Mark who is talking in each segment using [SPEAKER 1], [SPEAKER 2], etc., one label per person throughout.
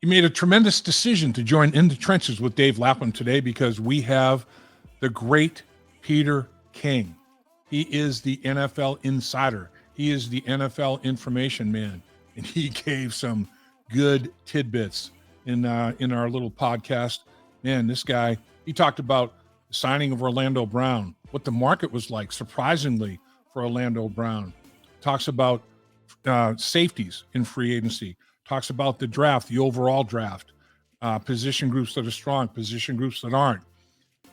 [SPEAKER 1] You made a tremendous decision to join In the Trenches with Dave Lapham today because we have the great Peter King. He is the NFL insider. He is the NFL information man, and he gave some good tidbits in our little podcast. Man, this guy, he talked about the signing of Orlando Brown, what the market was like, surprisingly, for Orlando Brown. Talks about safeties in free agency. Talks about the draft, the overall draft, position groups that are strong, position groups that aren't.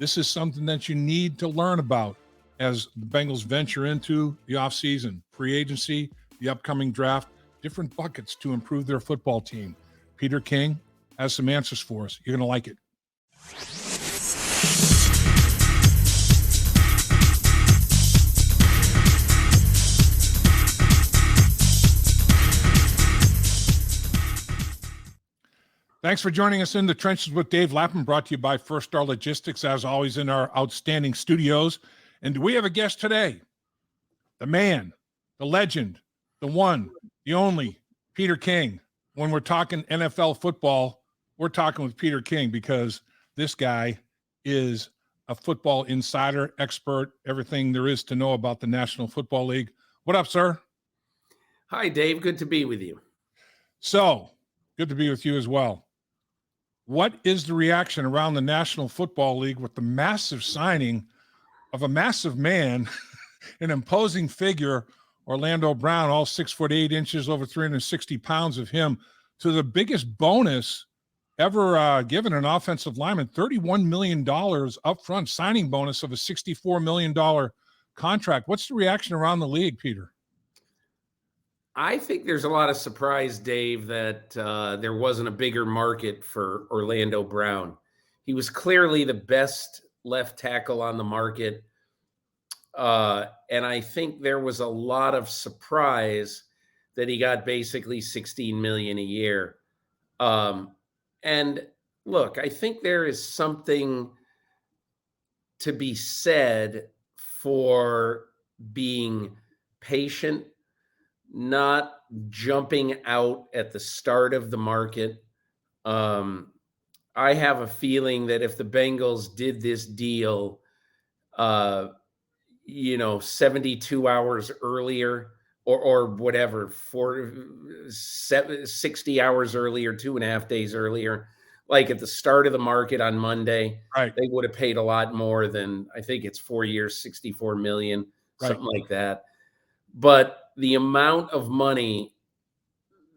[SPEAKER 1] This is something that you need to learn about as the Bengals venture into the offseason, free agency, the upcoming draft, different buckets to improve their football team. Peter King has some answers for us. You're going to like it. Thanks for joining us in the Trenches with Dave Lapham, brought to you by First Star Logistics, as always, in our outstanding studios. And we have a guest today, the man, the legend, the one, the only, Peter King. When we're talking NFL football, we're talking with Peter King because this guy is a football insider, expert, everything there is to know about the National Football League. What up, sir?
[SPEAKER 2] Hi, Dave. Good to be with you.
[SPEAKER 1] So, good to be with you as well. What is the reaction around the National Football League with the massive signing of a massive man, an imposing figure, Orlando Brown, all 6'8", over 360 pounds of him, to the biggest bonus ever given an offensive lineman, $31 million upfront signing bonus of a $64 million contract. What's the reaction around the league, Peter?
[SPEAKER 2] I think there's a lot of surprise, Dave, that there wasn't a bigger market for Orlando Brown. He was clearly the best left tackle on the market. And I think there was a lot of surprise that he got basically $16 million a year. And look, I think there is something to be said for being patient, not jumping out at the start of the market. I have a feeling that if the Bengals did this deal, 72 hours earlier or whatever, 60 hours earlier, 2.5 days earlier, like at the start of the market on Monday,
[SPEAKER 1] right,
[SPEAKER 2] they would have paid a lot more than, I think it's 4 years, $64 million, something like that. But the amount of money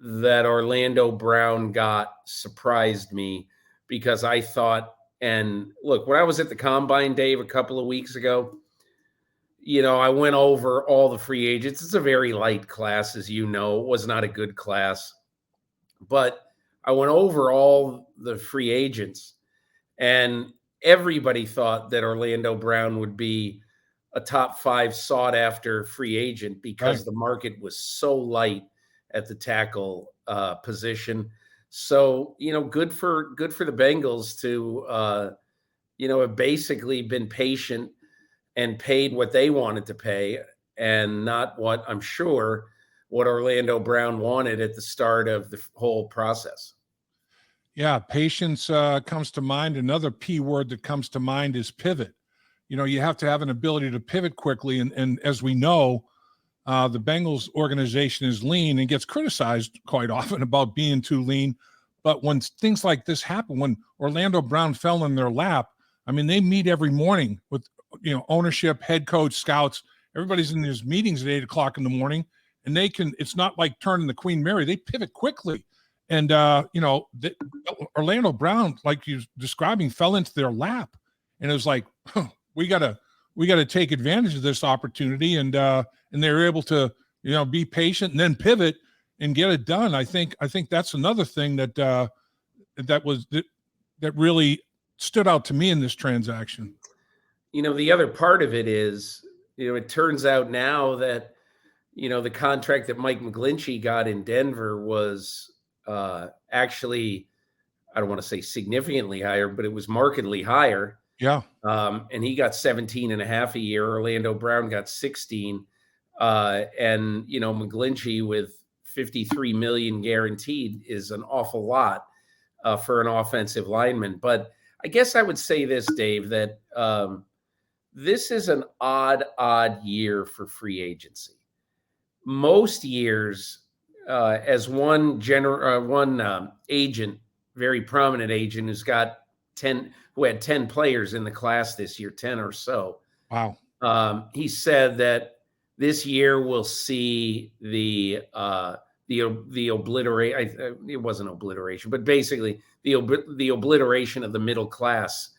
[SPEAKER 2] that Orlando Brown got surprised me because I thought, and look, when I was at the Combine, Dave, a couple of weeks ago, I went over all the free agents. It's a very light class, as you know. It was not a good class. But I went over all the free agents, and everybody thought that Orlando Brown would be a top 5 sought after free agent because the market was so light at the tackle position. So, good for the Bengals to, have basically been patient and paid what they wanted to pay and not what Orlando Brown wanted at the start of the whole process.
[SPEAKER 1] Yeah, patience comes to mind. Another P word that comes to mind is pivot. You have to have an ability to pivot quickly. And as we know, the Bengals organization is lean and gets criticized quite often about being too lean. But when things like this happen, when Orlando Brown fell in their lap, I mean, they meet every morning with, ownership, head coach, scouts. Everybody's in these meetings at 8 o'clock in the morning, and it's not like turning the Queen Mary. They pivot quickly. And, Orlando Brown, like you're describing, fell into their lap. And it was like, we got to take advantage of this opportunity. And they were able to, be patient and then pivot and get it done. I think that's another thing that really stood out to me in this transaction.
[SPEAKER 2] The other part of it is, it turns out now that, the contract that Mike McGlinchey got in Denver was actually, I don't want to say significantly higher, but it was markedly higher.
[SPEAKER 1] Yeah.
[SPEAKER 2] And he got 17.5 a year. Orlando Brown got 16. And, McGlinchey with $53 million guaranteed is an awful lot. for an offensive lineman. But I guess I would say this, Dave, that this is an odd year for free agency. Most years, as one agent, very prominent agent, who had 10 players in the class this year, 10 or so.
[SPEAKER 1] Wow.
[SPEAKER 2] He said that this year we'll see the obliteration. It wasn't obliteration, but basically the obliteration of the middle class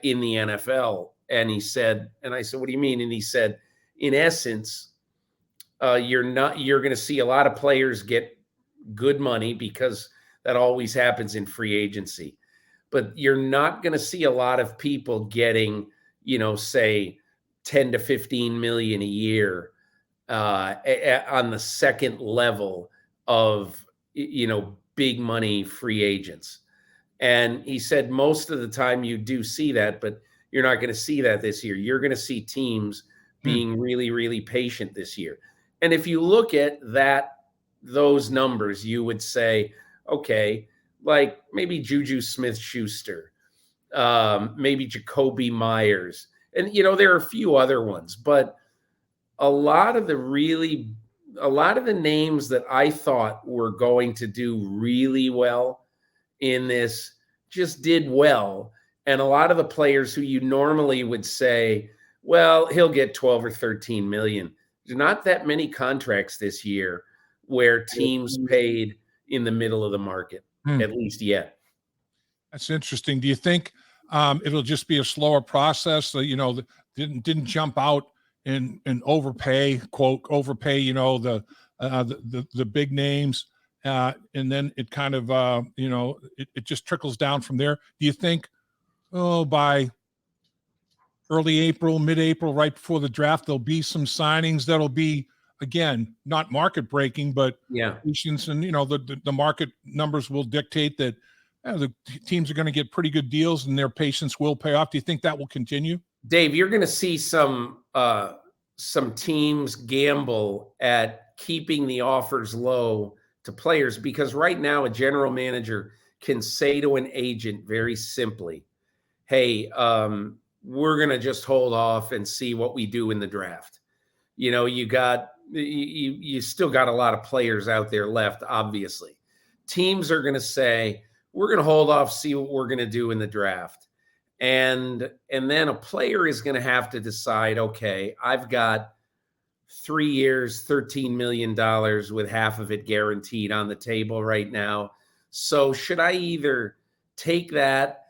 [SPEAKER 2] in the NFL. And he said, and I said, what do you mean? And he said, in essence, you're going to see a lot of players get good money because that always happens in free agency, but you're not going to see a lot of people getting, say 10 to 15 million a year on the second level of, big money free agents. And he said most of the time you do see that, but you're not going to see that this year. You're going to see teams being really, really patient this year. And if you look at those numbers, you would say, okay, like maybe Juju Smith-Schuster, maybe Jacoby Myers. And, there are a few other ones, but a lot of the names that I thought were going to do really well in this just did well. And a lot of the players who you normally would say, well, he'll get 12 or 13 million. There's not that many contracts this year where teams paid in the middle of the market, at least yet.
[SPEAKER 1] That's interesting. Do you think it'll just be a slower process? So, didn't jump out and overpay, quote, overpay, the big names. And then it kind of, it just trickles down from there. Do you think, by early April, mid-April, right before the draft, there'll be some signings that'll be, again, not market breaking, but patience, and the market numbers will dictate that the teams are going to get pretty good deals and their patience will pay off. Do you think that will continue?
[SPEAKER 2] Dave, you're going to see some teams gamble at keeping the offers low to players, because right now a general manager can say to an agent very simply, hey, we're going to just hold off and see what we do in the draft. You still got a lot of players out there left, obviously. Teams are going to say, we're going to hold off, see what we're going to do in the draft. And then a player is going to have to decide, okay, I've got 3 years, $13 million with half of it guaranteed on the table right now. So should I either take that,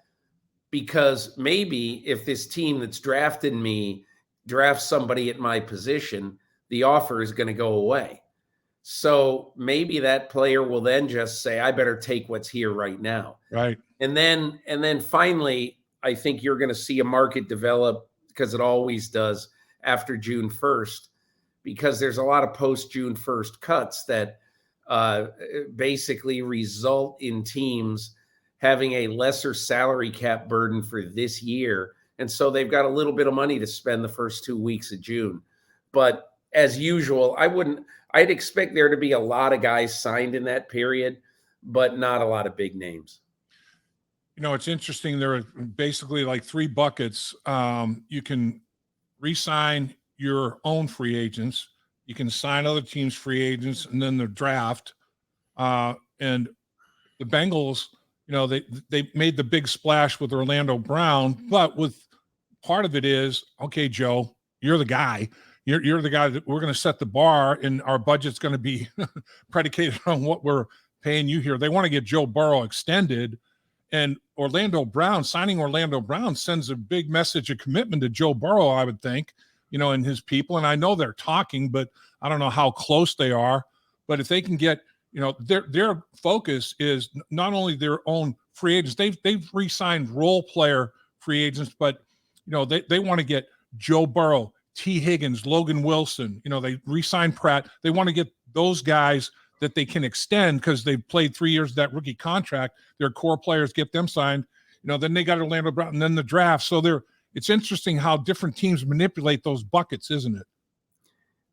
[SPEAKER 2] because maybe if this team that's drafted me drafts somebody at my position, the offer is going to go away. So maybe that player will then just say, I better take what's here right now.
[SPEAKER 1] Right.
[SPEAKER 2] And then finally, I think you're going to see a market develop, because it always does after June 1st, because there's a lot of post June 1st cuts that basically result in teams having a lesser salary cap burden for this year. And so they've got a little bit of money to spend the first 2 weeks of June. But as usual, I'd expect there to be a lot of guys signed in that period, but not a lot of big names.
[SPEAKER 1] It's interesting. There are basically like 3 buckets. You can re-sign your own free agents. You can sign other teams' free agents, and then the draft. And the Bengals, they made the big splash with Orlando Brown, but with part of it is, okay, Joe, you're the guy. You're the guy that we're going to set the bar, and our budget's going to be predicated on what we're paying you here. They want to get Joe Burrow extended, and signing Orlando Brown sends a big message of commitment to Joe Burrow, I would think, and his people. And I know they're talking, but I don't know how close they are. But if they can get, their focus is not only their own free agents. They've re-signed role player free agents, but they want to get Joe Burrow, T. Higgins, Logan Wilson. They re-signed Pratt. They want to get those guys that they can extend because they've played 3 years of that rookie contract. Their core players, get them signed. Then they got Orlando Brown, and then the draft. So it's interesting how different teams manipulate those buckets, isn't it?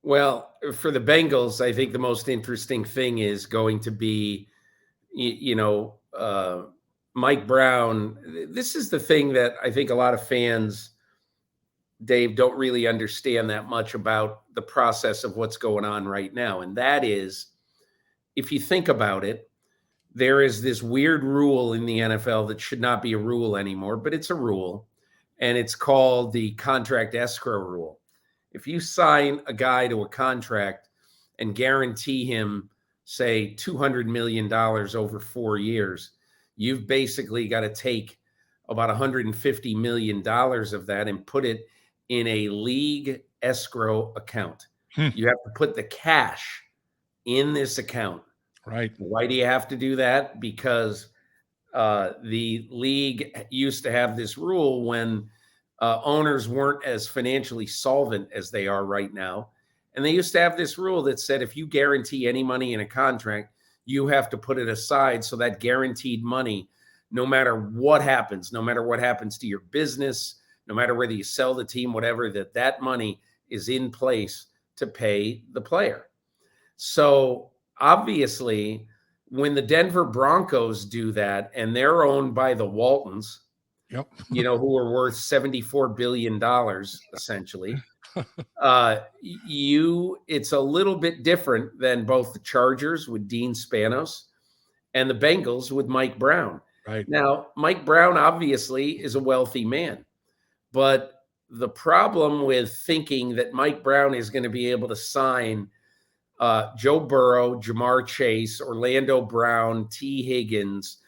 [SPEAKER 2] Well, for the Bengals, I think the most interesting thing is going to be, Mike Brown, this is the thing that I think a lot of fans, Dave, don't really understand that much about the process of what's going on right now. And that is, if you think about it, there is this weird rule in the NFL that should not be a rule anymore, but it's a rule. And it's called the contract escrow rule. If you sign a guy to a contract and guarantee him, say, $200 million over 4 years, you've basically got to take about $150 million of that and put it in a league escrow account. You have to put the cash in this account.
[SPEAKER 1] Right.
[SPEAKER 2] Why do you have to do that? Because the league used to have this rule when owners weren't as financially solvent as they are right now. And they used to have this rule that said, if you guarantee any money in a contract, you have to put it aside. So that guaranteed money, no matter what happens to your business, no matter whether you sell the team, whatever, that money is in place to pay the player. So obviously, when the Denver Broncos do that, and they're owned by the Waltons,
[SPEAKER 1] yep,
[SPEAKER 2] who are worth $74 billion, essentially, it's a little bit different than both the Chargers with Dean Spanos and the Bengals with Mike Brown.
[SPEAKER 1] Right.
[SPEAKER 2] Now, Mike Brown obviously is a wealthy man, but the problem with thinking that Mike Brown is going to be able to sign Joe Burrow, Jamar Chase, Orlando Brown, T. Higgins,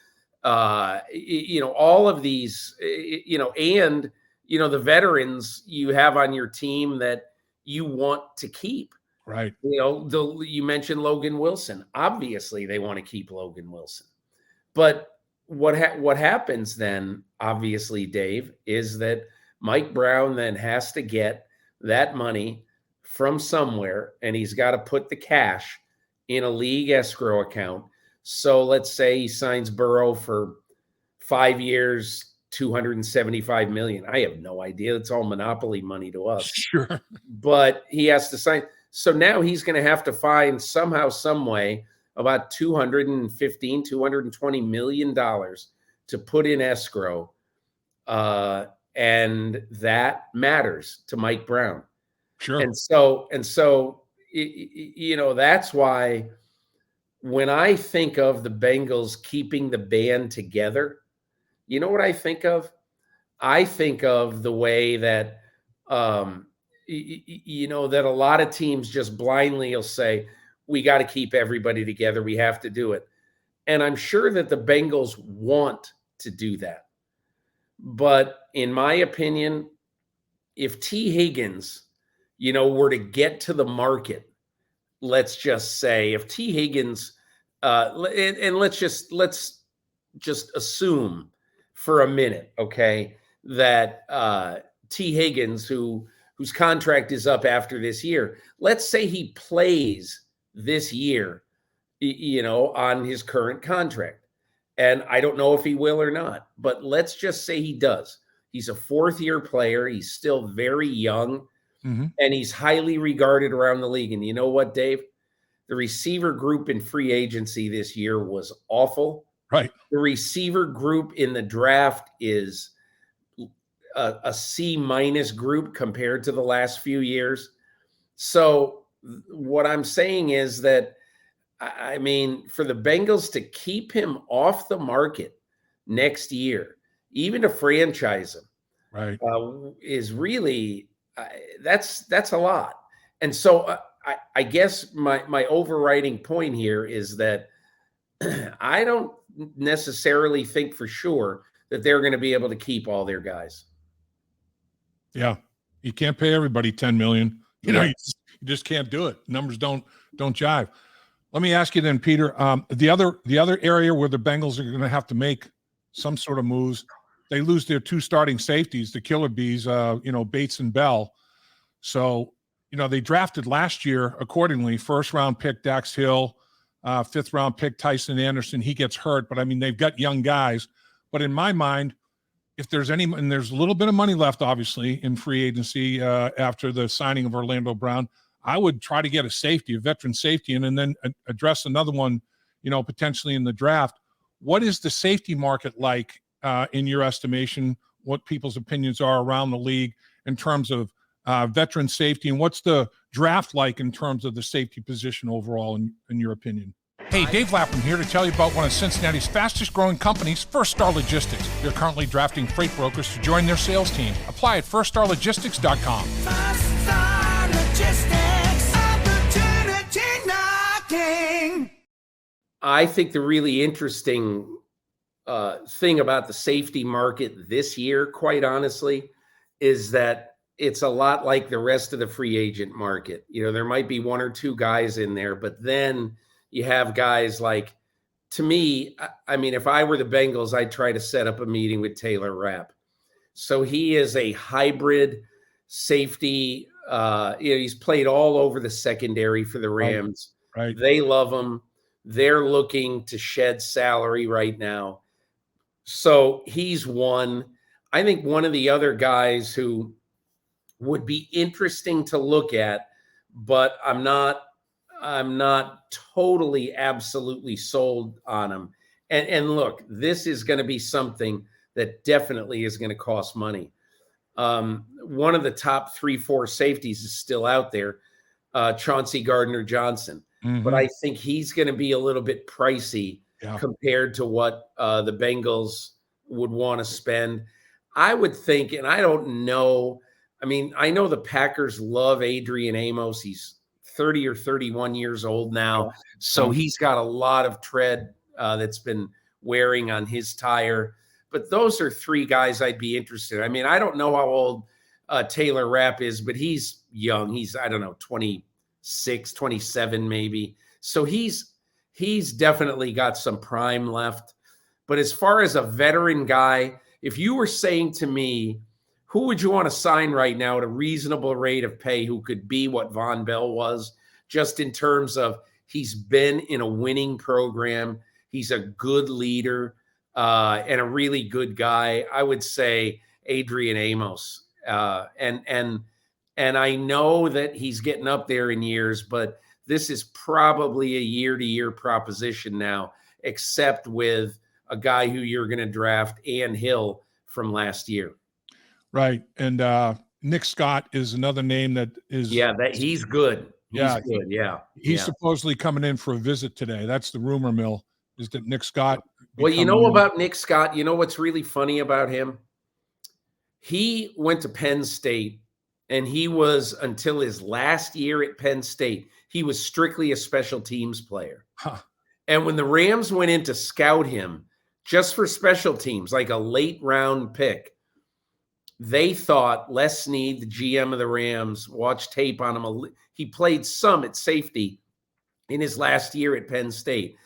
[SPEAKER 2] all of these, and the veterans you have on your team that you want to keep.
[SPEAKER 1] Right.
[SPEAKER 2] You mentioned Logan Wilson. Obviously, they want to keep Logan Wilson. But what happens then, obviously, Dave, is that Mike Brown then has to get that money from somewhere, and he's got to put the cash in a league escrow account. So let's say he signs Burrow for 5 years, $275 million. I have no idea. It's all monopoly money to us.
[SPEAKER 1] Sure.
[SPEAKER 2] But he has to sign. So now he's going to have to find somehow, some way, about $220 million to put in escrow. And that matters to Mike Brown.
[SPEAKER 1] Sure.
[SPEAKER 2] And so, that's why when I think of the Bengals keeping the band together, you know what I think of? I think of the way that, that a lot of teams just blindly will say, we got to keep everybody together. We have to do it. And I'm sure that the Bengals want to do that. But in my opinion, if T. Higgins, were to get to the market, let's just say if T. Higgins, and let's just assume for a minute, okay, that T. Higgins, whose contract is up after this year, let's say he plays this year, on his current contract. And I don't know if he will or not, but let's just say he does. He's a fourth-year player. He's still very young, and he's highly regarded around the league. And you know what, Dave? The receiver group in free agency this year was awful.
[SPEAKER 1] Right.
[SPEAKER 2] The receiver group in the draft is a C- group compared to the last few years. So what I'm saying is that, I mean, for the Bengals to keep him off the market next year, even to franchise him,
[SPEAKER 1] right,
[SPEAKER 2] is really that's a lot. And so I guess my overriding point here is that I don't necessarily think for sure that they're going to be able to keep all their guys.
[SPEAKER 1] Yeah, you can't pay everybody $10 million. You just can't do it. Numbers don't jive. Let me ask you then, Peter. The other area where the Bengals are going to have to make some sort of moves, they lose their two starting safeties, the killer bees, Bates and Bell. So, they drafted last year accordingly. First round pick Dax Hill, fifth round pick Tyson Anderson. He gets hurt, but I mean they've got young guys. But in my mind, if there's and there's a little bit of money left, obviously, in free agency after the signing of Orlando Brown, I would try to get a veteran safety, and then address another one, potentially in the draft. what is the safety market like in your estimation? What people's opinions are around the league in terms of veteran safety, and what's the draft like in terms of the safety position overall, in your opinion? Hey, Dave Lapham here to tell you about one of Cincinnati's fastest growing companies, First Star Logistics. They're currently drafting freight brokers to join their sales team. Apply at firststarlogistics.com.
[SPEAKER 3] First Star Logistics, opportunity knocking.
[SPEAKER 2] I think the really interesting thing about the safety market this year, quite honestly, is that it's a lot like the rest of the free agent market. You know, there might be one or two guys in there, but then you have guys like, to me, I mean, if I were the Bengals, I'd try to set up a meeting with Taylor Rapp. So he is a hybrid safety. He's played all over the secondary for the Rams.
[SPEAKER 1] Right.
[SPEAKER 2] They love him. They're looking to shed salary right now. So he's one. I think one of the other guys who would be interesting to look at, but I'm not totally absolutely sold on him. And look, this is going to be something that definitely is going to cost money. One of the top 3-4 safeties is still out there, Chauncey Gardner-Johnson.
[SPEAKER 1] Mm-hmm.
[SPEAKER 2] But I think he's going to be a little bit pricey compared to what the Bengals would want to spend. I would think, and I don't know, I mean, I know the Packers love Adrian Amos. He's 30 or 31 years old now. So he's got a lot of tread that's been wearing on his tire. But those are three guys I'd be interested in. I mean, I don't know how old Taylor Rapp is, but he's young. He's, I don't know, 26, 27 maybe. So he's definitely got some prime left. But as far as a veteran guy, if you were saying to me, who would you want to sign right now at a reasonable rate of pay who could be what Vonn Bell was, just in terms of he's been in a winning program, he's a good leader, and a really good guy? I would say Adrian Amos. And I know that he's getting up there in years, but this is probably a year-to-year proposition now, except with a guy who you're going to draft, Ann Hill, from last year.
[SPEAKER 1] Right. And Nick Scott is another name that is.
[SPEAKER 2] Yeah, that he's good. He's good. Yeah.
[SPEAKER 1] He's supposedly coming in for a visit today. That's the rumor mill, is that Nick Scott.
[SPEAKER 2] Well, you know about Nick Scott, you know what's really funny about him? He went to Penn State, and he was, until his last year at Penn State, he was strictly a special teams player.
[SPEAKER 1] Huh.
[SPEAKER 2] And when the Rams went in to scout him just for special teams, like a late round pick, they thought Les Snead, the GM of the Rams, watched tape on him. He played some at safety in his last year at Penn State.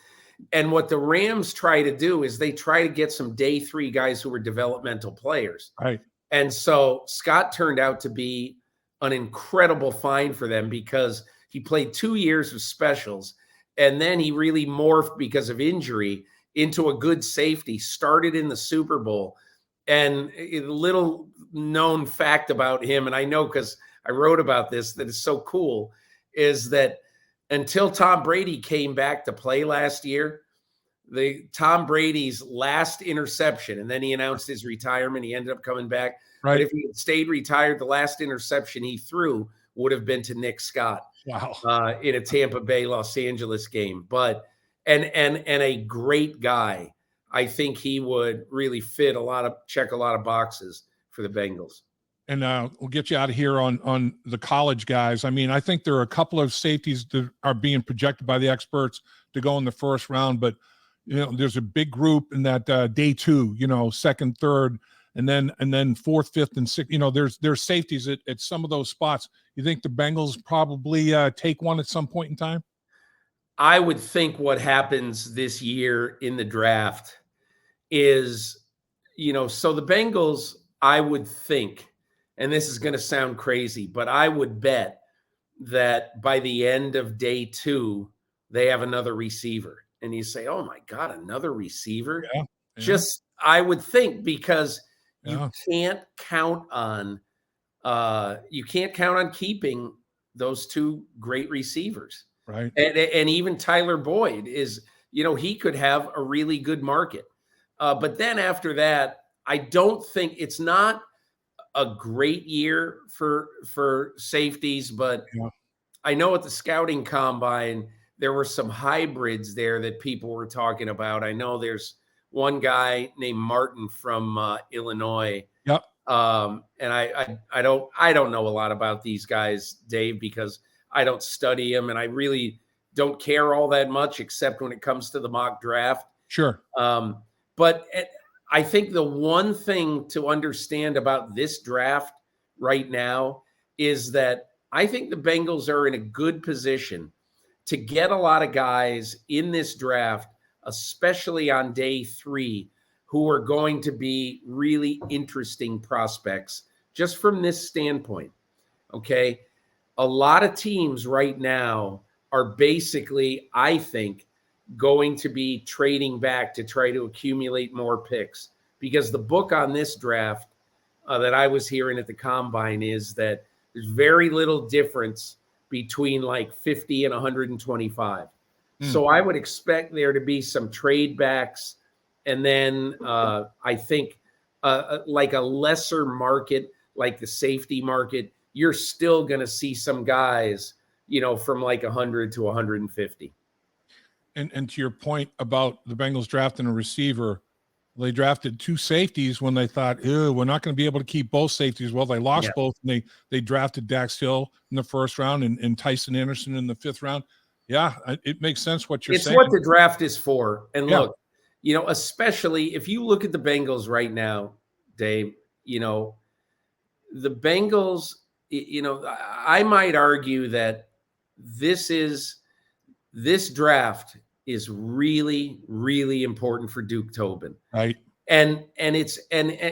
[SPEAKER 2] And what the Rams try to do is they try to get some day 3 guys who were developmental players.
[SPEAKER 1] Right.
[SPEAKER 2] And so Scott turned out to be an incredible find for them because he played 2 years of specials, and then he really morphed because of injury into a good safety, started in the Super Bowl. And a little known fact about him, and I know because I wrote about this that is so cool, is that until Tom Brady came back to play last year, Tom Brady's last interception, and then he announced his retirement. He ended up coming back.
[SPEAKER 1] Right.
[SPEAKER 2] But if he had stayed retired, the last interception he threw would have been to Nick Scott.
[SPEAKER 1] Wow.
[SPEAKER 2] In a Tampa Bay, Los Angeles game. But and a great guy. I think he would really check a lot of boxes for the Bengals.
[SPEAKER 1] And we'll get you out of here on the college guys. I mean, I think there are a couple of safeties that are being projected by the experts to go in the first round, but there's a big group in that day 2, second, third, and then fourth, fifth, and sixth. There's safeties at some of those spots. You think the Bengals probably take one at some point in time?
[SPEAKER 2] I would think what happens this year in the draft is, so the Bengals, I would think, and this is going to sound crazy, but I would bet that by the end of day 2, they have another receiver. And you say, oh my God, another receiver?
[SPEAKER 1] Yeah.
[SPEAKER 2] Just, I would think, because you can't count on keeping those 2 great receivers.
[SPEAKER 1] Right.
[SPEAKER 2] And even Tyler Boyd is he could have a really good market. But then after that, I don't think it's not a great year for safeties, but
[SPEAKER 1] Yeah.
[SPEAKER 2] I know at the scouting combine, there were some hybrids there that people were talking about. I know there's one guy named Martin from Illinois.
[SPEAKER 1] Yep.
[SPEAKER 2] And I don't know a lot about these guys, Dave, because I don't study them and I really don't care all that much, except when it comes to the mock draft.
[SPEAKER 1] Sure.
[SPEAKER 2] But I think the one thing to understand about this draft right now is that I think the Bengals are in a good position to get a lot of guys in this draft, especially on day 3, who are going to be really interesting prospects just from this standpoint. Okay. A lot of teams right now are basically, I think, going to be trading back to try to accumulate more picks, because the book on this draft that I was hearing at the combine is that there's very little difference between like 50 and 125. So I would expect there to be some trade backs. And then I think like a lesser market, like the safety market, you're still going to see some guys, from like 100 to 150.
[SPEAKER 1] And to your point about the Bengals drafting a receiver, they drafted 2 safeties when they thought, we're not going to be able to keep both safeties. Well, they lost both, and they drafted Dax Hill in the 1st round and Tyson Anderson in the 5th round. Yeah, it makes sense what you're saying.
[SPEAKER 2] It's what the draft is for. And look, especially if you look at the Bengals right now, Dave, the Bengals, I might argue that this draft is really, really important for Duke Tobin.
[SPEAKER 1] Right.
[SPEAKER 2] And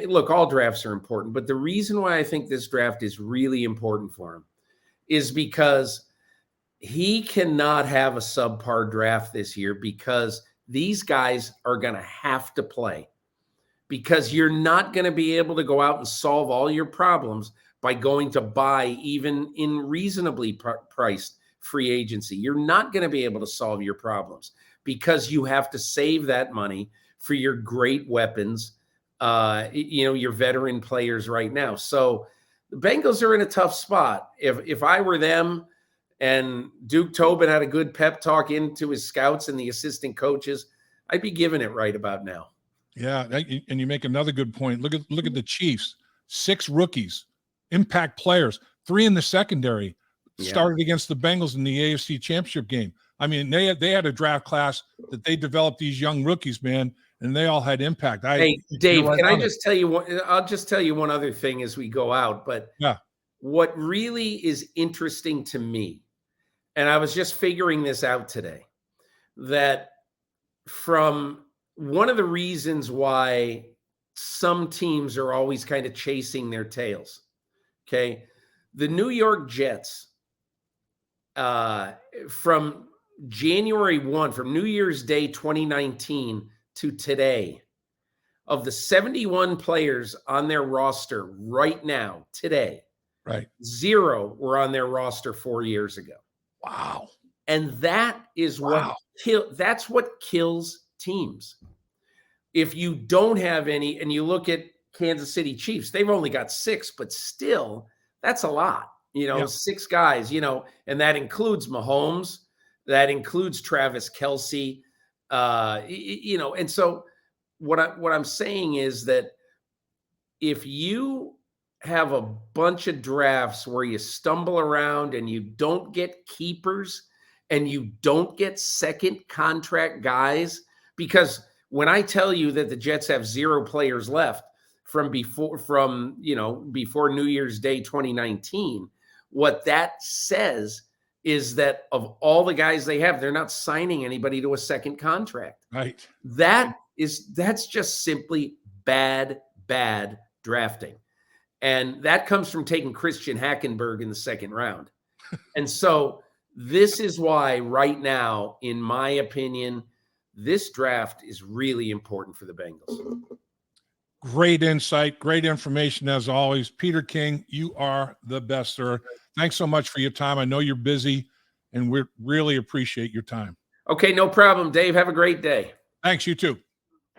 [SPEAKER 2] look, all drafts are important, but the reason why I think this draft is really important for him is because he cannot have a subpar draft this year, because these guys are going to have to play, because you're not going to be able to go out and solve all your problems by going to buy even in reasonably priced free agency. You're not going to be able to solve your problems because you have to save that money for your great weapons, your veteran players right now. So the Bengals are in a tough spot. If I were them and Duke Tobin had a good pep talk into his scouts and the assistant coaches, I'd be giving it right about now.
[SPEAKER 1] Yeah, and you make another good point. Look at the Chiefs. 6 rookies, impact players, 3 in the secondary, started against the Bengals in the AFC Championship game. I mean, they had a draft class that they developed these young rookies, man, and they all had impact.
[SPEAKER 2] Hey, Dave, can I just tell you I'll just tell you one other thing as we go out. But what really is interesting to me, and I was just figuring this out today, that from one of the reasons why some teams are always kind of chasing their tails, okay? The New York Jets, from January 1, from New Year's Day 2019 to today, of the 71 players on their roster right now, today, 0 were on their roster 4 years ago.
[SPEAKER 1] Wow.
[SPEAKER 2] And that is that's what kills teams. If you don't have any, and you look at Kansas City Chiefs, they've only got 6, but still, that's a lot. 6 guys, and that includes Mahomes, that includes Travis Kelce, and so what I'm saying is that if you have a bunch of drafts where you stumble around and you don't get keepers and you don't get second contract guys, because when I tell you that the Jets have 0 players left from before New Year's Day 2019, what that says is that of all the guys they have, they're not signing anybody to a second contract.
[SPEAKER 1] Right.
[SPEAKER 2] That's just simply bad drafting. And that comes from taking Christian Hackenberg in the 2nd round. And so this is why right now, in my opinion, this draft is really important for the Bengals.
[SPEAKER 1] Great insight, great information as always. Peter King, you are the best, sir. Thanks so much for your time. I know you're busy, and we really appreciate your time.
[SPEAKER 2] Okay, no problem, Dave. Have a great day.
[SPEAKER 1] Thanks, you too.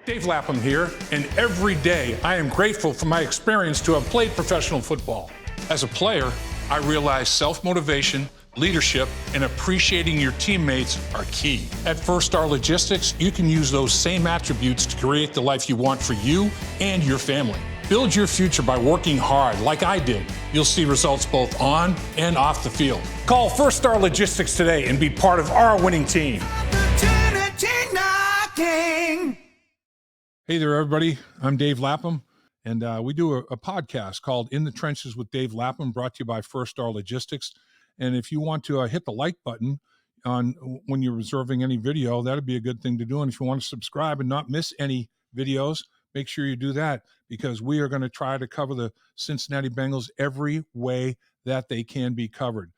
[SPEAKER 1] Dave Lapham here, and every day I am grateful for my experience to have played professional football. As a player, I realized self-motivation, leadership, and appreciating your teammates are key. At First Star Logistics, you can use those same attributes to create the life you want for you and your family. Build your future by working hard like I did. You'll see results both on and off the field. Call First Star Logistics today and be part of our winning team.
[SPEAKER 3] Opportunity knocking.
[SPEAKER 1] Hey there, everybody. I'm Dave Lapham, and we do a podcast called In the Trenches with Dave Lapham, brought to you by First Star Logistics. And if you want to hit the like button on when you're reserving any video, that'd be a good thing to do. And if you want to subscribe and not miss any videos, make sure you do that, because we are going to try to cover the Cincinnati Bengals every way that they can be covered.